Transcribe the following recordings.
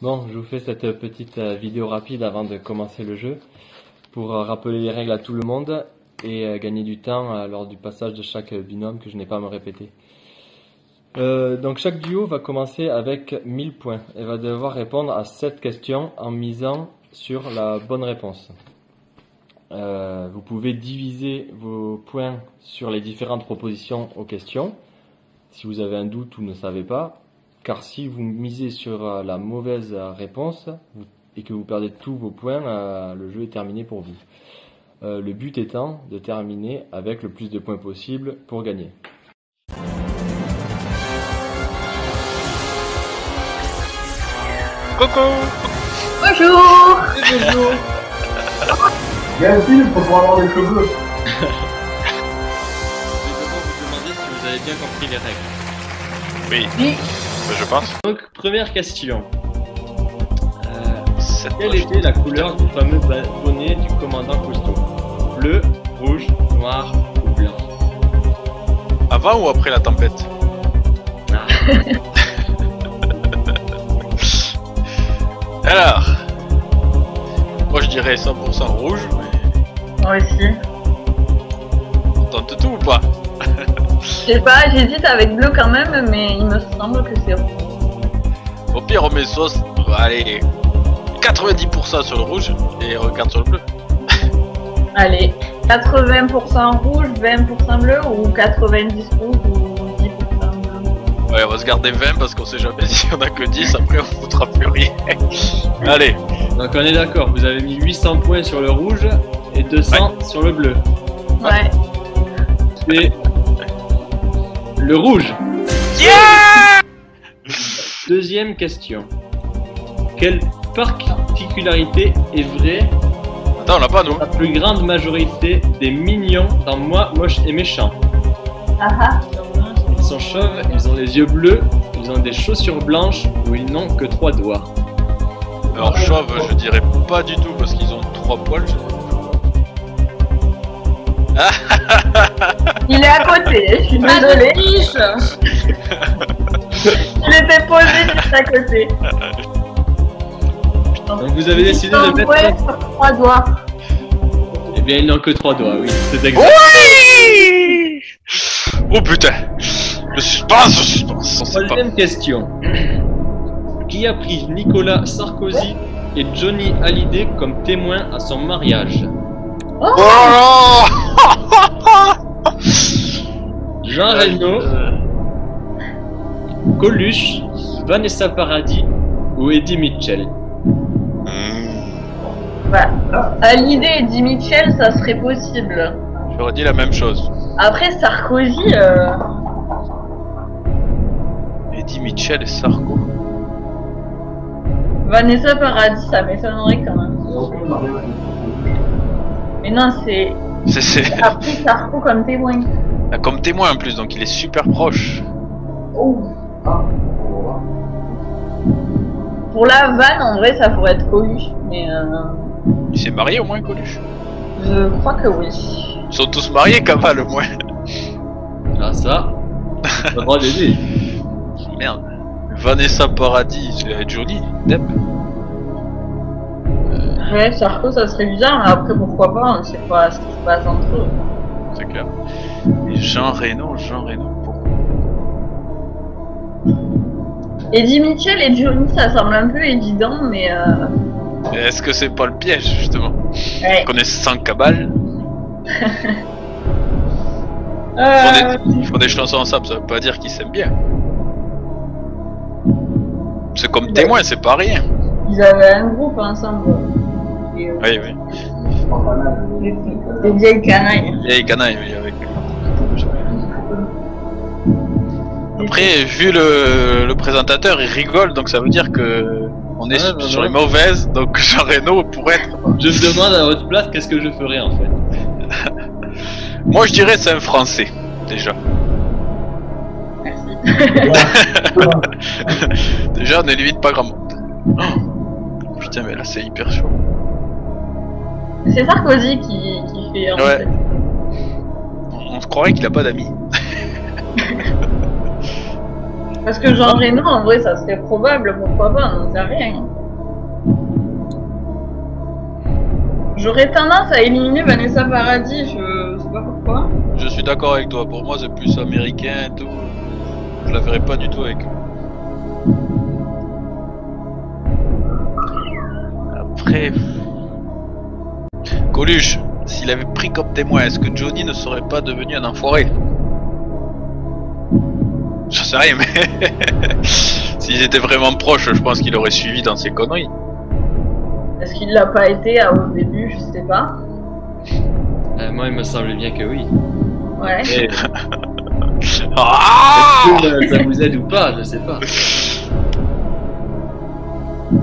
Bon, je vous fais cette petite vidéo rapide avant de commencer le jeu pour rappeler les règles à tout le monde et gagner du temps lors du passage de chaque binôme que je n'ai pas à me répéter. Donc chaque duo va commencer avec 1000 points et va devoir répondre à 7 questions en misant sur la bonne réponse. Vous pouvez diviser vos points sur les différentes propositions aux questions si vous avez un doute ou ne savez pas. Car si vous misez sur la mauvaise réponse et que vous perdez tous vos points, le jeu est terminé pour vous. Le but étant de terminer avec le plus de points possible pour gagner. Coucou. Bonjour. Bonjour. Il y a un film pour pouvoir avoir des cheveux bleus. Je vais d'abord vous demander si vous avez bien compris les règles. Oui, Oui. je pense. Donc, première question. Cette Quelle poche. était la couleur du fameux bonnet du commandant Cousteau? Bleu, rouge, noir ou blanc? Avant ou après la tempête? Ah. Alors, moi je dirais 100% rouge, mais Moi aussi. on tente tout ou pas? Je sais pas, j'hésite avec bleu quand même, mais il me semble que c'est rouge. Au pire on met sauce, allez, 90% sur le rouge et regarde sur le bleu. Allez, 80% rouge, 20% bleu ou 90 rouge ou 10% bleu. Ouais, on va se garder 20 parce qu'on sait jamais si on a que 10, après on foutra plus rien. Allez, Donc on est d'accord, vous avez mis 800 points sur le rouge et 200 sur le bleu. Ouais. C'est le rouge. yeah! Deuxième question. Quelle particularité est vraie Attends, on l'a pas nous. la plus grande majorité des mignons dans Moi, Moche et Méchant? Ah ah. Ils sont chauves, ils ont les yeux bleus, ils ont des chaussures blanches ou ils n'ont que 3 doigts. Alors chauve, je dirais pas du tout parce qu'ils ont 3 poils. Il est à côté, je suis désolée. Il était posé juste à côté. Donc vous avez décidé de mettre... Ouais, sur 3 doigts. Eh bien ils n'ont que 3 doigts, oui, c'est exact. Oui! Oh putain! Le suspense, on sait pas. Troisième question. Qui a pris Nicolas Sarkozy et Johnny Hallyday comme témoins à son mariage? Oh! Jean Reno, Coluche, Vanessa Paradis ou Eddie Mitchell? Voilà. À l'idée Eddie Mitchell, ça serait possible. J'aurais dit la même chose. Après Sarkozy, Eddie Mitchell et Sarko. Vanessa Paradis, ça m'étonnerait quand même. Mais non, c'est après Sarko comme témoin. Comme témoin en plus, donc il est super proche. Oh. Pour la vanne, en vrai, ça pourrait être Coluche, mais Il s'est marié au moins, Coluche. je crois que oui. Ils sont tous mariés, Kamal au moins. Ah ça, on a le droit d'aider. Merde. Vanessa Paradis, c'est Johnny Depp. Ouais, Sarko, ça serait bizarre, mais après, pourquoi pas, on ne sait pas ce qui se passe entre eux. C'est clair. Et Jean Reno, pourquoi? Eddie Mitchell et Johnny, ça semble un peu évident, mais Et est-ce que c'est pas le piège, justement? ouais. Connaissant Cabal, ils font des chansons ensemble, ça veut pas dire qu'ils s'aiment bien. C'est comme témoin, c'est pas rien. Ils avaient un groupe ensemble. Et, Oui, oui. des vieilles canailles. Vieille canaille, oui, avec. Après, vu le présentateur, il rigole, donc ça veut dire que on est Ouais, sur ouais. les mauvaises, donc Jean Reno pourrait être. Je me demande à votre place qu'est-ce que je ferais en fait. Moi, je dirais c'est un Français, déjà. Merci. Déjà, on élimine pas grand monde. Oh, putain, mais là, c'est hyper chaud. C'est Sarkozy qui fait en Ouais. fait. On se croirait qu'il a pas d'amis. Parce que Jean Reno, en vrai, ça serait probable, pourquoi pas, on n'en sait rien. J'aurais tendance à éliminer Vanessa Paradis, je sais pas pourquoi. Je suis d'accord avec toi, pour moi c'est plus américain et tout. Je la verrais pas du tout avec eux. Après... Coluche, s'il avait pris comme témoin, est-ce que Johnny ne serait pas devenu un enfoiré? Je sais rien, mais... S'ils étaient vraiment proches, je pense qu'il aurait suivi dans ses conneries. Est-ce qu'il l'a pas été au début, je sais pas. Moi, il me semble bien que oui. Ouais. Et Ah est-ce que ça vous aide ou pas? Je sais pas.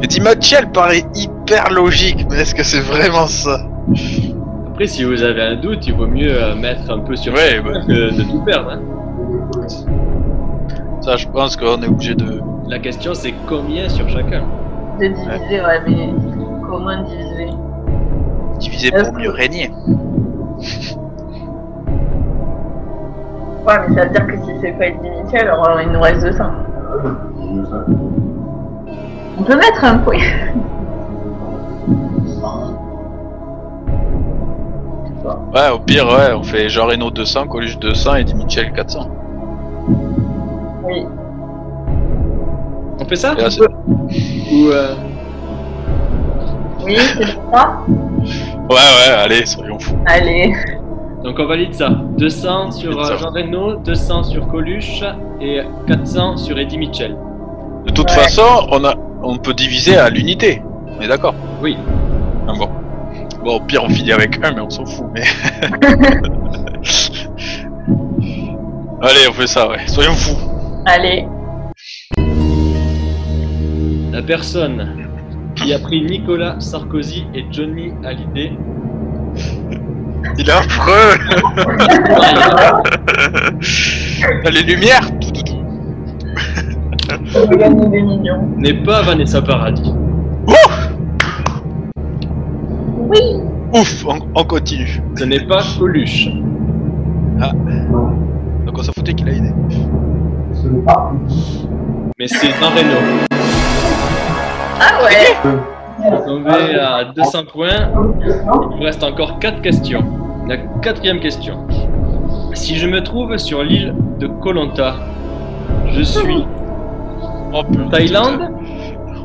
Eddie Mitchell paraît hyper logique, mais est-ce que c'est vraiment ça? Après, si vous avez un doute, il vaut mieux mettre un peu sur Ouais, chacun bah. que de tout perdre. Hein. Ça, je pense qu'on est obligé de... La question, c'est combien sur chacun? De diviser, ouais, mais comment diviser? diviser pour mieux régner. Ouais, mais ça veut dire que si c'est pas Eddie Mitchell, alors il nous reste 200. On peut mettre un point. Ouais, au pire, ouais, on fait Jean Reno 200, Coluche 200 et Eddie Mitchell 400. Oui. On fait ça? Et là, c'est- Ou Oui, c'est ça. ouais, allez, soyons fous. Allez. Donc on valide ça. 200 sur Valide ça. Jean Reno, 200 sur Coluche et 400 sur Eddie Mitchell. De toute Ouais. façon, on peut diviser à l'unité. On est d'accord? Oui. Ah, bon. Bon, au pire, on finit avec un, mais on s'en fout. Mais... Allez, on fait ça, ouais. Soyons fous. Allez. La personne qui a pris Nicolas Sarkozy et Johnny Hallyday. Il est affreux. T'as les lumières. On peut gagner des millions. N'est pas Vanessa Paradis. Oui. Ouf, on continue. Ce n'est pas Coluche. Donc on s'en foutait qu'il a aidé. Ce n'est pas. Mais c'est Jean Reno. Ah ouais. On est tombé à 200 points. Il vous reste encore 4 questions. La 4e question. Si je me trouve sur l'île de Koh Lanta, je suis Oh, en putain. Thaïlande,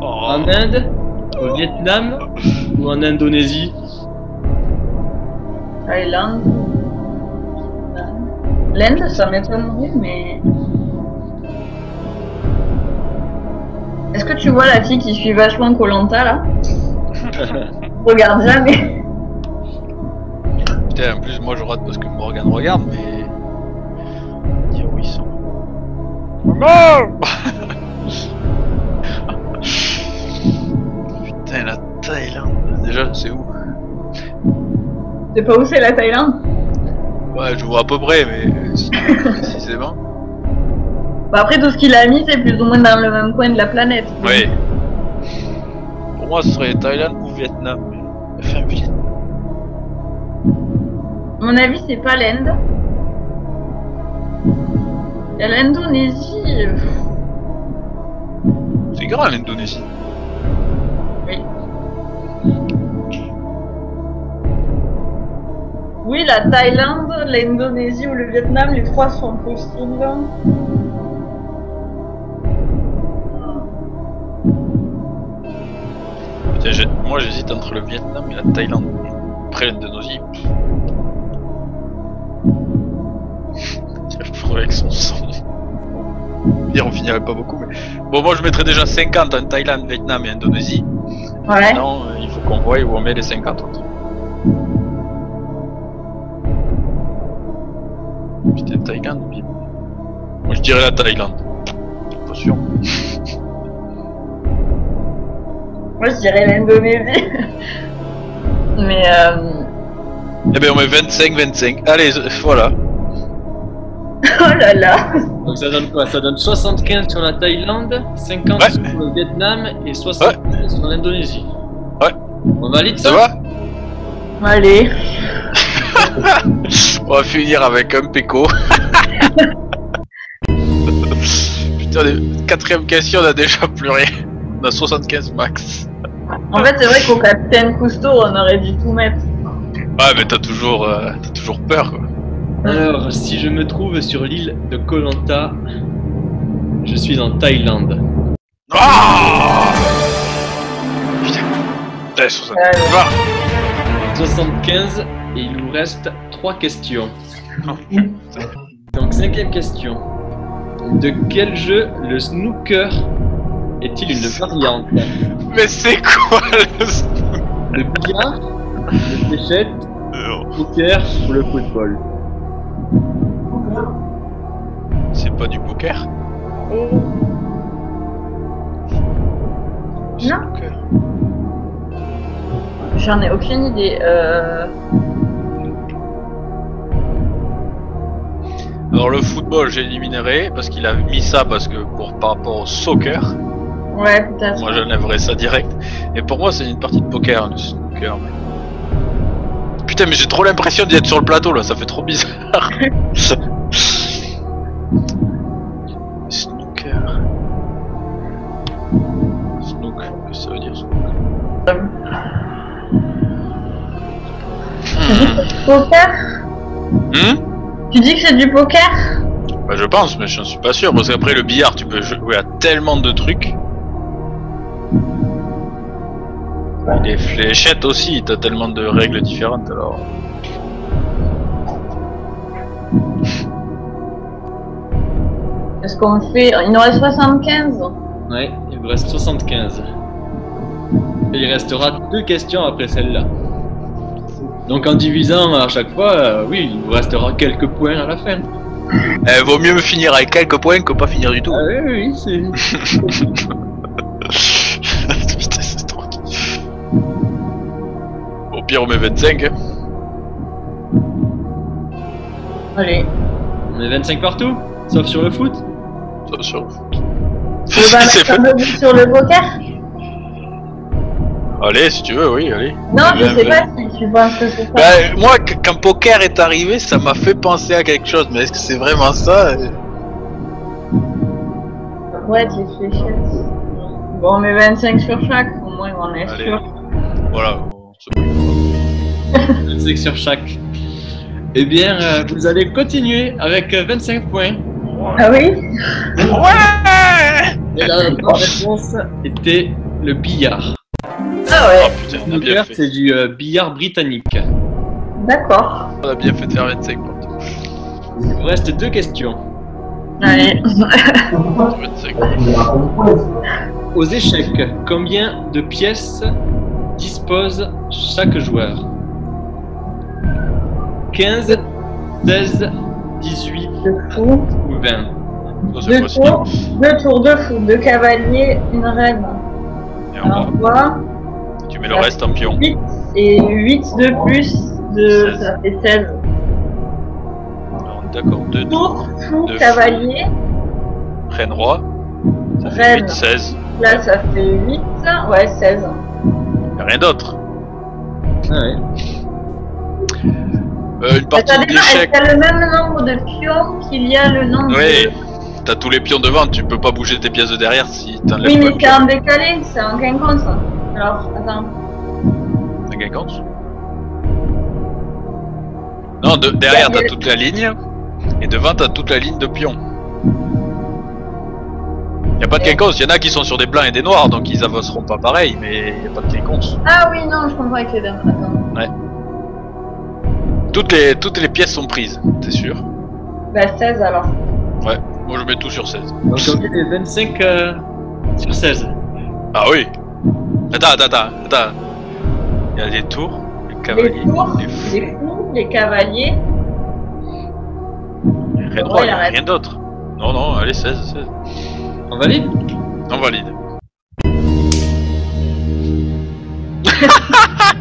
Oh. en Inde, au Vietnam ou en Indonésie? Thaïlande. L'Inde, ça m'étonnerait, mais... Est-ce que tu vois la fille qui suit vachement Koh Lanta, là? Regarde jamais. Putain, en plus, moi je rate parce que Morgan regarde, mais. Dire où ils sont. Non. Putain, la Thaïlande. Déjà, c'est où? Tu sais pas où c'est la Thaïlande? Ouais, je vois à peu près, mais. Précisément. Bah après, tout ce qu'il a mis, c'est plus ou moins dans le même coin de la planète. Oui. Pour moi, ce serait Thaïlande ou Vietnam. Enfin, Vietnam. À mon avis, c'est pas l'Inde. Il y a l'Indonésie. C'est grand l'Indonésie. Oui. Oui, la Thaïlande, l'Indonésie ou le Vietnam, les trois sont possibles. Putain, moi j'hésite entre le Vietnam et la Thaïlande. Après l'Indonésie. C'est affreux avec son son. Dire on finirait pas beaucoup, mais. Bon, moi je mettrais déjà 50 en Thaïlande, Vietnam et Indonésie. Ouais. Non, il faut qu'on voie où on met les 50 autres. Putain, Thaïlande ou Vietnam? Moi je dirais la Thaïlande. Pas sûr. Moi, je dirais l'Indonésie. Mais Eh ben on met 25-25. Allez, voilà. oh là là. Donc ça donne quoi? Ça donne 75 sur la Thaïlande, 50 Ouais. sur le Vietnam et 75 sur l'Indonésie. Ouais. On valide Ça ça? va? Allez. On va finir avec un péco. Putain, Putain, quatrième question, on a déjà pleuré. On a 75 max. En fait, c'est vrai qu'au Capitaine Cousteau, on aurait dû tout mettre. Ouais, mais t'as toujours peur, quoi. Alors, si je me trouve sur l'île de Koh Lanta, je suis en Thaïlande. Ah putain. Putain, 75. Va. 75 et il nous reste 3 questions. Donc, 5e question. De quel jeu le snooker est-il une variante? Mais c'est quoi Le billard, le fléchette, le poker ou le football? C'est pas du poker? Non. J'en ai aucune idée. Alors le football, j'ai éliminé parce qu'il a mis ça parce que par rapport au soccer. Ouais, peut-être. Moi j'enlèverais ça direct. Et pour moi c'est une partie de poker, le snooker. Putain mais j'ai trop l'impression d'y être sur le plateau là, ça fait trop bizarre. Snooker. Snook, qu'est-ce que ça veut dire snook? Poker? Hmm? Tu dis que c'est du poker? Bah je pense, mais je suis pas sûr, parce qu'après le billard tu peux jouer à tellement de trucs. Et les fléchettes aussi, t'as tellement de règles différentes alors. Est-ce qu'on fait... Il nous reste 75. Ouais, il vous reste 75. Et il restera 2 questions après celle-là. Donc en divisant à chaque fois, oui, il vous restera quelques points à la fin. Vaut mieux me finir avec quelques points que pas finir du tout. Ah oui, oui, c'est... Putain, c'est trop... Au pire on met 25 hein. Allez. On met 25 partout, sauf sur le foot. Sauf sur le foot. On va mettre un peu sur le poker? Allez, si tu veux, oui, allez. Non, je sais pas si tu penses que c'est ça. Bah, moi, quand poker est arrivé, ça m'a fait penser à quelque chose, mais est-ce que c'est vraiment ça? Ouais, des fléchettes. Bon, on met 25 sur chaque, au moins on est Allez. sûr. Voilà. 25 sur chaque. Eh bien, vous allez continuer avec 25 points. Ah oui? Ouais! Et la bonne réponse était le billard. Ah ouais, Oh putain, on a bien Snooker, fait. c'est du billard britannique. d'accord. On a bien fait de faire 25 partout. Il vous reste 2 questions. Allez. 25. Aux échecs, combien de pièces dispose chaque joueur? 15, 16, 18 De fou. ou 20? Ça, c'est Deux facile. tours, 2 tours de fou, 2 cavaliers, une reine. Et on Alors va. quoi? Tu mets le reste en pion. 8 et 8 de plus, ça fait 16. Alors, d'accord, 2 Tour, fou, de cavalier, reine roi. Ça fait Reine. 8, 16. là ça fait 8, ouais 16. Y'a rien d'autre. Ah ouais. Une partie Ça dépend, est-ce d'échecs. qu'il y a le même nombre de pions qu'il y a le nombre Oui, de... t'as tous les pions devant, tu peux pas bouger tes pièces de derrière si t'enlèves Oui, pas mais le c'est en décalé, c'est en quinconce. Alors, attends. T'as quelqu'un compte? Non, derrière t'as toute la ligne, et devant t'as toute la ligne de pions. Y'a pas de quinconce, y'en a qui sont sur des blancs et des noirs, donc ils avanceront pas pareil, mais y'a pas de quinconce. Ah oui, non, je comprends avec les dames. Attends. Ouais. Toutes les pièces sont prises, t'es sûr? Bah 16 alors. Ouais, moi je mets tout sur 16. Donc on met les 25 sur 16. Ah oui. Attends. Il y a les tours, les cavaliers, Les tours, les fous, les fous, les cavaliers. les reines rois, Ouais, y a la reine. rien d'autre. Non, allez, 16. On valide? On valide.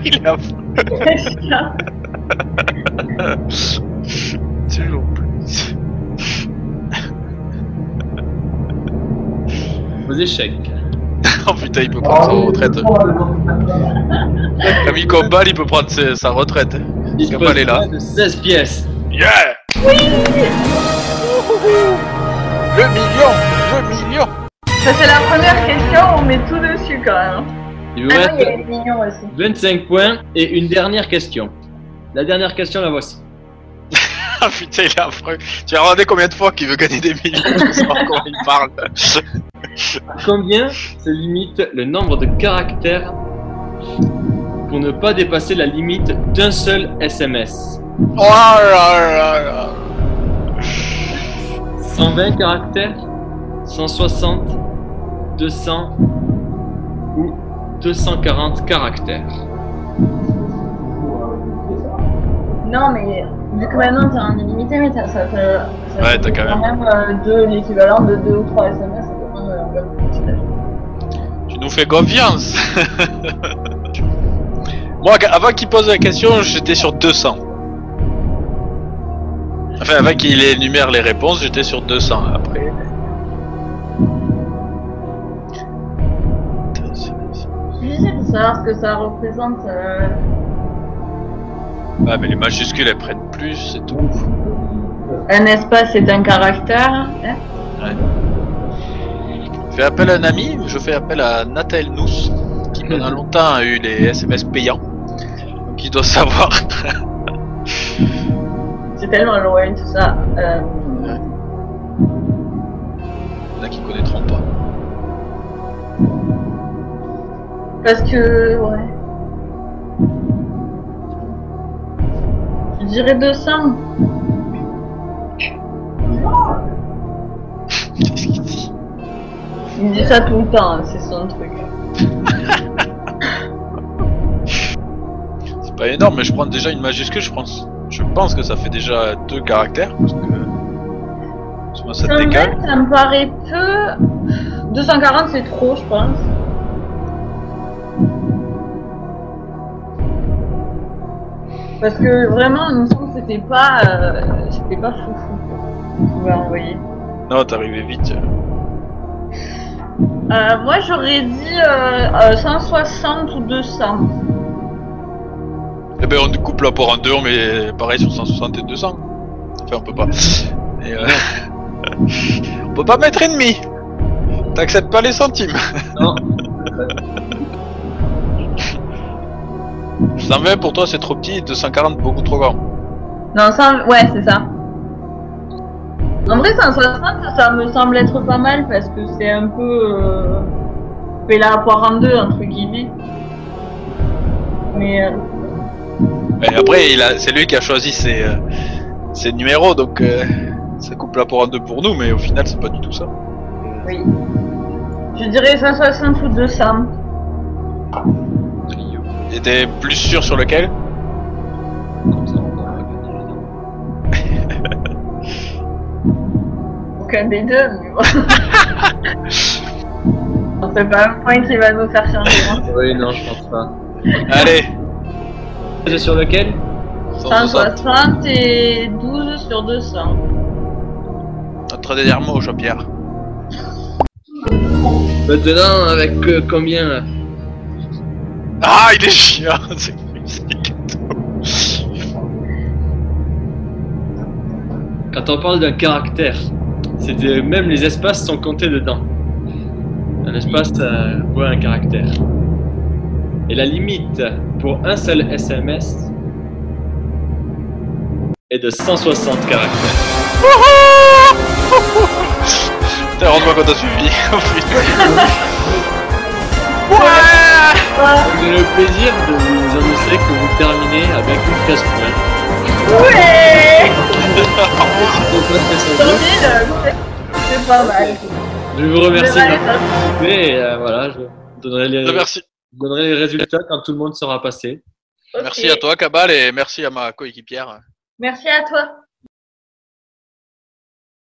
Il est à fond. Toujours plus. Aux échecs. Oh putain, il peut prendre sa retraite. Camille Combal, il peut prendre sa retraite. Combal est là. De 16 pièces. Yeah! Oui. Le million! Ça, c'est la première question, on met tout dessus quand même. Il vous Ah non, il y a reste les mignons aussi. 25 points et une dernière question. La dernière question, la voici. Ah putain, il est affreux. Tu as regardé combien de fois qu'il veut gagner des millions pour savoir comment il parle. À combien se limite le nombre de caractères pour ne pas dépasser la limite d'un seul SMS? Oh là là là. 120 caractères, 160, 200 ou 240 caractères? Non, mais vu que maintenant t'as un illimité, mais ça fait. Ouais, t'as quand même l'équivalent de 2 ou 3 SMS, ça peut prendre Tu nous fais confiance. Moi, avant qu'il pose la question, j'étais sur 200. Enfin, avant qu'il énumère les réponses, j'étais sur 200. Après. C'est difficile de savoir ce que ça représente. Ah, mais les majuscules elles prennent plus, c'est tout. Un espace c'est un caractère. Hein? Ouais. Je fais appel à un ami, je fais appel à Nathael Nous, qui pendant longtemps a eu les SMS payants. Donc il doit savoir. C'est tellement loin tout ça. Il y en a qui connaîtront pas. Parce que, ouais. Je dirais 200. Qu'est-ce qu'il dit? Il me dit ça tout le temps, hein, c'est son truc. C'est pas énorme, mais je prends déjà une majuscule, je pense que ça fait déjà 2 caractères, parce que... Souvent ça te décale. Ça me paraît peu. 240 c'est trop, je pense. Parce que vraiment, il me semble que c'était pas foufou. On pouvait envoyer. Non, t'arrivais vite. Moi j'aurais dit 160 ou 200. Eh ben on coupe la poire en deux, on met pareil sur 160 et 200. Enfin on peut pas. Et on peut pas mettre ennemi. T'acceptes pas les centimes. Non. 120 pour toi c'est trop petit, 240 beaucoup trop grand. Non, ouais, c'est ça. En vrai, 160, ça me semble être pas mal parce que c'est un peu. Fait la poire en deux, entre guillemets. Mais. Et après, c'est lui qui a choisi ses numéros, donc ça coupe la poire en deux pour nous, mais au final, c'est pas du tout ça. Oui. Je dirais 160 ou 200. Et t'es plus sûr sur lequel? Comme ça, on aura gagné les deux. Aucun des deux, mais bon. C'est pas un point qui va nous faire changer. Hein. Oui, non, je pense pas. Allez. C'est sur lequel? 160 et 12 sur 200. Notre dernier mot, Jean-Pierre. Maintenant, avec combien là? Ah, il est chiant. C'est Quand on parle d'un caractère, même les espaces sont comptés dedans. Un espace pour un caractère. Et la limite pour un seul SMS est de 160 caractères. Putain, rends-moi quand t'as suivi. J'ai le plaisir de vous annoncer que vous terminez avec une 13 points. Ouais. Donc, C'est pas mal. je vous remercie C'est vrai, d'avoir participé et voilà, je donnerai Merci. les résultats quand tout le monde sera passé. Ok. Merci à toi, Cabal, et merci à ma coéquipière. Merci à toi.